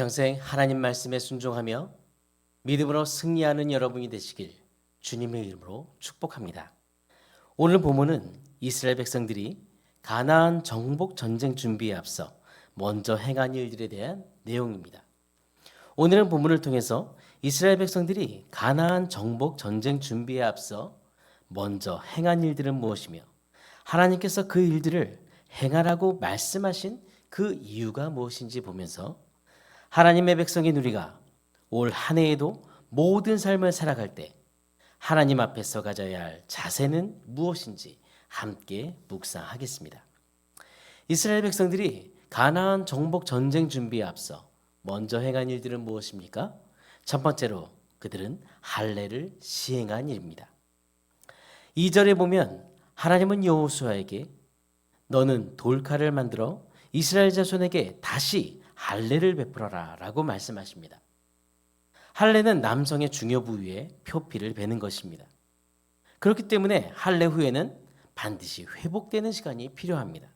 한평생 하나님 말씀에 순종하며 믿음으로 승리하는 여러분이 되시길 주님의 이름으로 축복합니다. 오늘 본문은 이스라엘 백성들이 가나안 정복 전쟁 준비에 앞서 먼저 행한 일들에 대한 내용입니다. 오늘은 본문을 통해서 이스라엘 백성들이 가나안 정복 전쟁 준비에 앞서 먼저 행한 일들은 무엇이며 하나님께서 그 일들을 행하라고 말씀하신 그 이유가 무엇인지 보면서 하나님의 백성인 우리가 올 한 해에도 모든 삶을 살아갈 때 하나님 앞에서 가져야 할 자세는 무엇인지 함께 묵상하겠습니다. 이스라엘 백성들이 가나안 정복 전쟁 준비에 앞서 먼저 행한 일들은 무엇입니까? 첫 번째로 그들은 할례를 시행한 일입니다. 2절에 보면 하나님은 여호수아에게 너는 돌칼을 만들어 이스라엘 자손에게 다시 할례를 베풀어라 라고 말씀하십니다. 할례는 남성의 중요 부위에 표피를 베는 것입니다. 그렇기 때문에 할례 후에는 반드시 회복되는 시간이 필요합니다.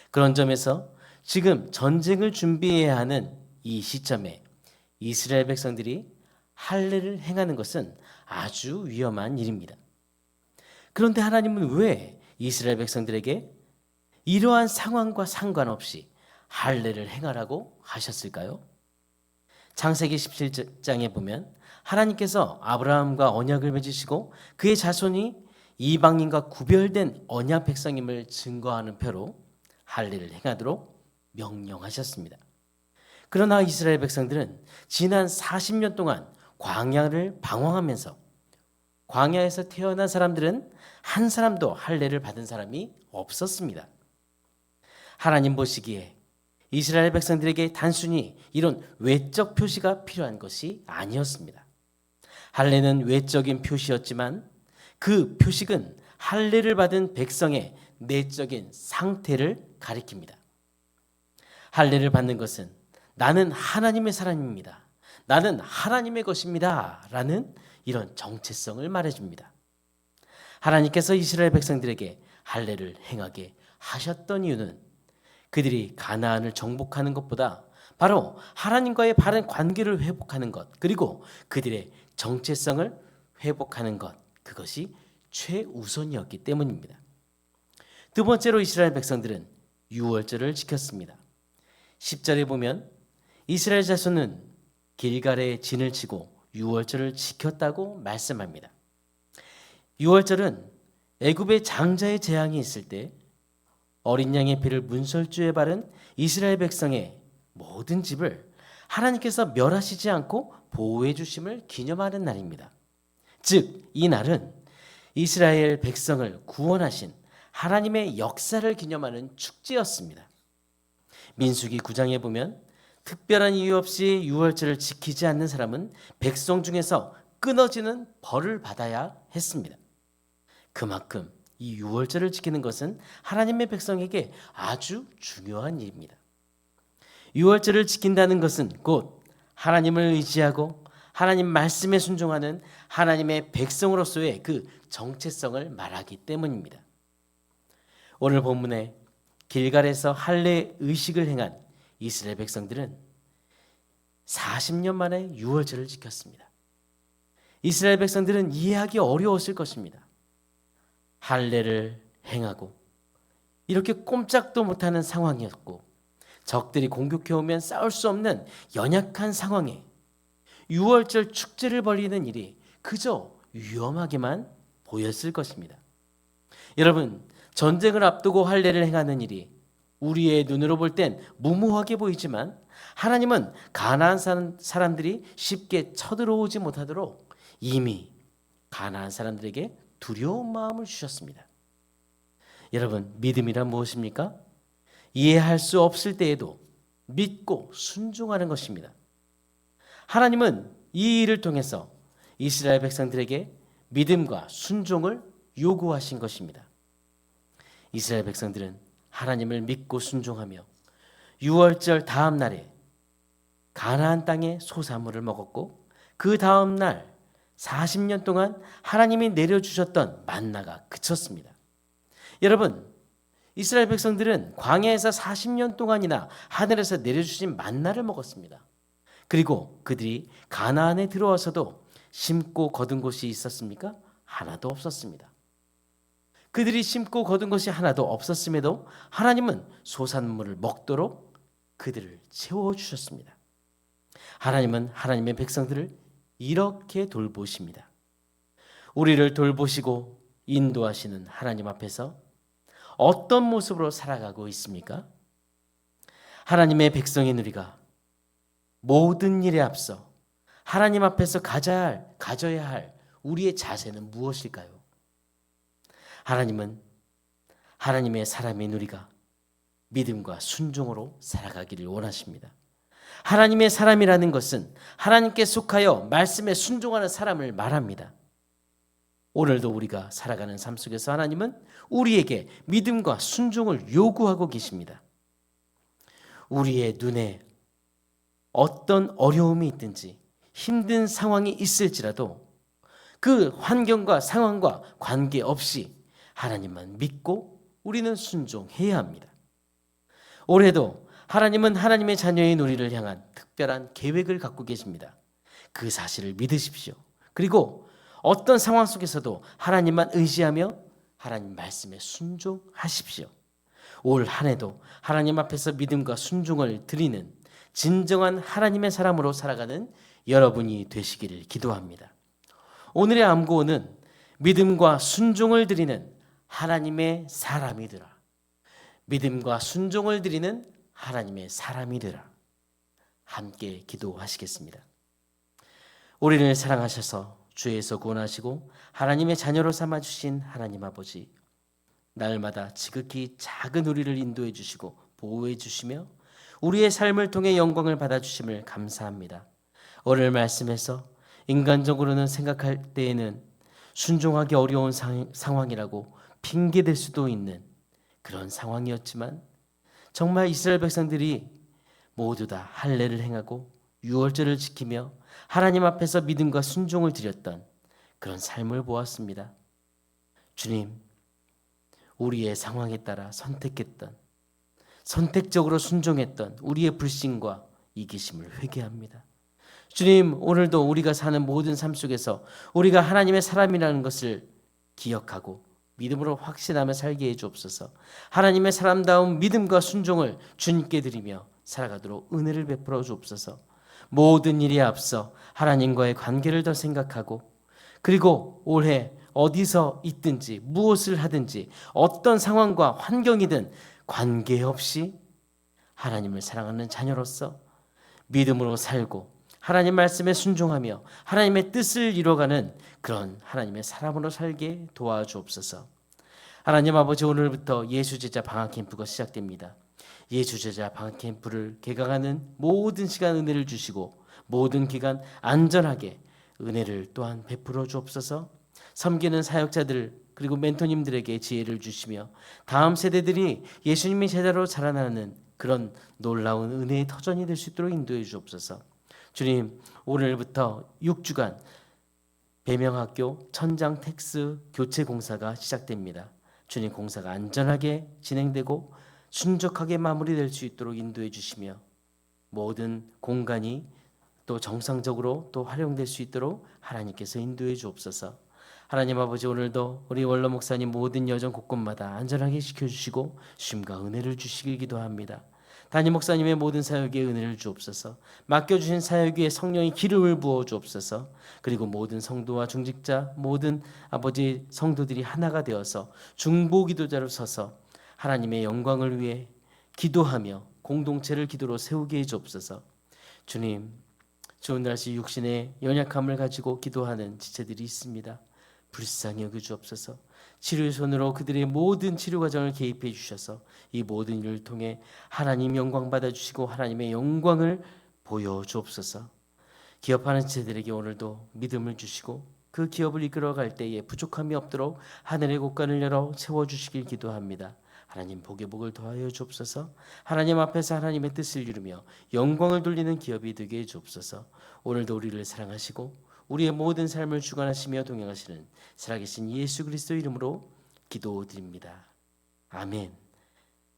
그런 점에서 지금 전쟁을 준비해야 하는 이 시점에 이스라엘 백성들이 할례를 행하는 것은 아주 위험한 일입니다. 그런데 하나님은 왜 이스라엘 백성들에게 이러한 상황과 상관없이 할례를 행하라고 하셨을까요? 창세기 17장에 보면 하나님께서 아브라함과 언약을 맺으시고 그의 자손이 이방인과 구별된 언약 백성임을 증거하는 표로 할례를 행하도록 명령하셨습니다. 그러나 이스라엘 백성들은 지난 40년 동안 광야를 방황하면서 광야에서 태어난 사람들은 한 사람도 할례를 받은 사람이 없었습니다. 하나님 보시기에 이스라엘 백성들에게 단순히 이런 외적 표시가 필요한 것이 아니었습니다. 할례는 외적인 표시였지만 그 표식은 할례를 받은 백성의 내적인 상태를 가리킵니다. 할례를 받는 것은 나는 하나님의 사람입니다. 나는 하나님의 것입니다. 라는 이런 정체성을 말해줍니다. 하나님께서 이스라엘 백성들에게 할례를 행하게 하셨던 이유는 그들이 가나안을 정복하는 것보다 바로 하나님과의 바른 관계를 회복하는 것, 그리고 그들의 정체성을 회복하는 것, 그것이 최우선이었기 때문입니다. 두 번째로 이스라엘 백성들은 유월절을 지켰습니다. 10절에 보면 이스라엘 자손은 길갈에 진을 치고 유월절을 지켰다고 말씀합니다. 유월절은 애굽의 장자의 재앙이 있을 때 어린 양의 피를 문설주에 바른 이스라엘 백성의 모든 집을 하나님께서 멸하시지 않고 보호해 주심을 기념하는 날입니다. 즉, 이 날은 이스라엘 백성을 구원하신 하나님의 역사를 기념하는 축제였습니다. 민수기 9장에 보면 특별한 이유 없이 유월절을 지키지 않는 사람은 백성 중에서 끊어지는 벌을 받아야 했습니다. 그만큼 이 유월절을 지키는 것은 하나님의 백성에게 아주 중요한 일입니다. 유월절을 지킨다는 것은 곧 하나님을 의지하고 하나님 말씀에 순종하는 하나님의 백성으로서의 그 정체성을 말하기 때문입니다. 오늘 본문에 길갈에서 할례 의식을 행한 이스라엘 백성들은 40년 만에 유월절을 지켰습니다. 이스라엘 백성들은 이해하기 어려웠을 것입니다. 할례를 행하고 이렇게 꼼짝도 못하는 상황이었고 적들이 공격해오면 싸울 수 없는 연약한 상황에 유월절 축제를 벌이는 일이 그저 위험하게만 보였을 것입니다. 여러분, 전쟁을 앞두고 할례를 행하는 일이 우리의 눈으로 볼 땐 무모하게 보이지만 하나님은 가나안 사람들이 쉽게 쳐들어오지 못하도록 이미 가나안 사람들에게 두려운 마음을 주셨습니다. 여러분, 믿음이란 무엇입니까? 이해할 수 없을 때에도 믿고 순종하는 것입니다. 하나님은 이 일을 통해서 이스라엘 백성들에게 믿음과 순종을 요구하신 것입니다. 이스라엘 백성들은 하나님을 믿고 순종하며 유월절 다음 날에 가나안 땅의 소산물을 먹었고 그 다음 날 40년 동안 하나님이 내려주셨던 만나가 그쳤습니다. 여러분, 이스라엘 백성들은 광야에서 40년 동안이나 하늘에서 내려주신 만나를 먹었습니다. 그리고 그들이 가나안에 들어와서도 심고 거둔 곳이 있었습니까? 하나도 없었습니다. 그들이 심고 거둔 것이 하나도 없었음에도 하나님은 소산물을 먹도록 그들을 채워주셨습니다. 하나님은 하나님의 백성들을 이렇게 돌보십니다. 우리를 돌보시고 인도하시는 하나님 앞에서 어떤 모습으로 살아가고 있습니까? 하나님의 백성인 우리가 모든 일에 앞서 하나님 앞에서 가져야 할 우리의 자세는 무엇일까요? 하나님은 하나님의 사람인 우리가 믿음과 순종으로 살아가기를 원하십니다. 하나님의 사람이라는 것은 하나님께 속하여 말씀에 순종하는 사람을 말합니다. 오늘도 우리가 살아가는 삶 속에서 하나님은 우리에게 믿음과 순종을 요구하고 계십니다. 우리의 눈에 어떤 어려움이 있든지 힘든 상황이 있을지라도 그 환경과 상황과 관계없이 하나님만 믿고 우리는 순종해야 합니다. 올해도 하나님은 하나님의 자녀인 우리를 향한 특별한 계획을 갖고 계십니다. 그 사실을 믿으십시오. 그리고 어떤 상황 속에서도 하나님만 의지하며 하나님 말씀에 순종하십시오. 올 한 해도 하나님 앞에서 믿음과 순종을 드리는 진정한 하나님의 사람으로 살아가는 여러분이 되시기를 기도합니다. 오늘의 암구호는 믿음과 순종을 드리는 하나님의 사람이더라. 믿음과 순종을 드리는 하나님의 사람이더라. 함께 기도하시겠습니다. 우리를 사랑하셔서 죄에서 구원하시고 하나님의 자녀로 삼아주신 하나님 아버지, 날마다 지극히 작은 우리를 인도해 주시고 보호해 주시며 우리의 삶을 통해 영광을 받아주심을 감사합니다. 오늘 말씀에서 인간적으로는 생각할 때에는 순종하기 어려운 상황이라고 핑계댈 수도 있는 그런 상황이었지만 정말 이스라엘 백성들이 모두 다 할례를 행하고 유월절을 지키며 하나님 앞에서 믿음과 순종을 드렸던 그런 삶을 보았습니다. 주님, 우리의 상황에 따라 선택적으로 순종했던 우리의 불신과 이기심을 회개합니다. 주님, 오늘도 우리가 사는 모든 삶 속에서 우리가 하나님의 사람이라는 것을 기억하고 믿음으로 확신하며 살게 해 주옵소서. 하나님의 사람다운 믿음과 순종을 주님께 드리며 살아가도록 은혜를 베풀어 주옵소서. 모든 일에 앞서 하나님과의 관계를 더 생각하고 그리고 올해 어디서 있든지 무엇을 하든지 어떤 상황과 환경이든 관계없이 하나님을 사랑하는 자녀로서 믿음으로 살고 하나님 말씀에 순종하며 하나님의 뜻을 이루어가는 그런 하나님의 사람으로 살게 도와주옵소서. 하나님 아버지, 오늘부터 예수제자 방학 캠프가 시작됩니다. 예수제자 방학 캠프를 개강하는 모든 시간 은혜를 주시고 모든 기간 안전하게 은혜를 또한 베풀어 주옵소서. 섬기는 사역자들 그리고 멘토님들에게 지혜를 주시며 다음 세대들이 예수님의 제자로 자라나는 그런 놀라운 은혜의 터전이 될 수 있도록 인도해 주옵소서. 주님, 오늘부터 6주간 배명학교 천장 텍스 교체 공사가 시작됩니다. 주님, 공사가 안전하게 진행되고 순적하게 마무리될 수 있도록 인도해 주시며 모든 공간이 또 정상적으로 또 활용될 수 있도록 하나님께서 인도해 주옵소서. 하나님 아버지, 오늘도 우리 원로 목사님 모든 여정 곳곳마다 안전하게 지켜주시고 쉼과 은혜를 주시길 기도합니다. 담임 목사님의 모든 사역에 은혜를 주옵소서. 맡겨주신 사역 위에 성령의 기름을 부어 주옵소서. 그리고 모든 성도와 중직자 모든 아버지 성도들이 하나가 되어서 중보 기도자로 서서 하나님의 영광을 위해 기도하며 공동체를 기도로 세우게 해 주옵소서. 주님, 좋은 날씨 육신의 연약함을 가지고 기도하는 지체들이 있습니다. 불쌍히 여겨 주옵소서. 치료의 손으로 그들의 모든 치료 과정을 개입해 주셔서 이 모든 일을 통해 하나님 영광 받아주시고 하나님의 영광을 보여 주옵소서. 기업하는 지체들에게 오늘도 믿음을 주시고 그 기업을 이끌어갈 때에 부족함이 없도록 하늘의 곳간을 열어 채워주시길 기도합니다. 하나님 복의 복을 더하여 주옵소서. 하나님 앞에서 하나님의 뜻을 이루며 영광을 돌리는 기업이 되게 해 주옵소서. 오늘도 우리를 사랑하시고 우리의 모든 삶을 주관하시며 동행하시는 살아계신 예수 그리스도 이름으로 기도드립니다. 아멘.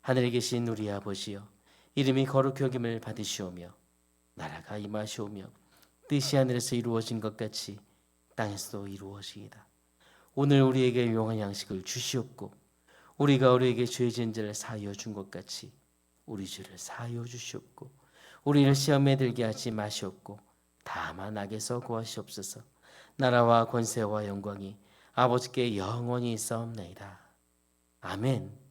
하늘에 계신 우리 아버지여, 이름이 거룩히 여김을 받으시오며 나라가 임하시오며 뜻이 하늘에서 이루어진 것 같이 땅에서도 이루어지이다. 오늘 우리에게 용한 양식을 주시옵고 우리가 우리에게 죄 지은 자를 사하여 준 것 같이 우리 죄를 사하여 주시옵고 우리를 시험에 들게 하지 마시옵고 다만 악에서 구하시옵소서. 나라와 권세와 영광이 아버지께 영원히 있사옵나이다. 아멘.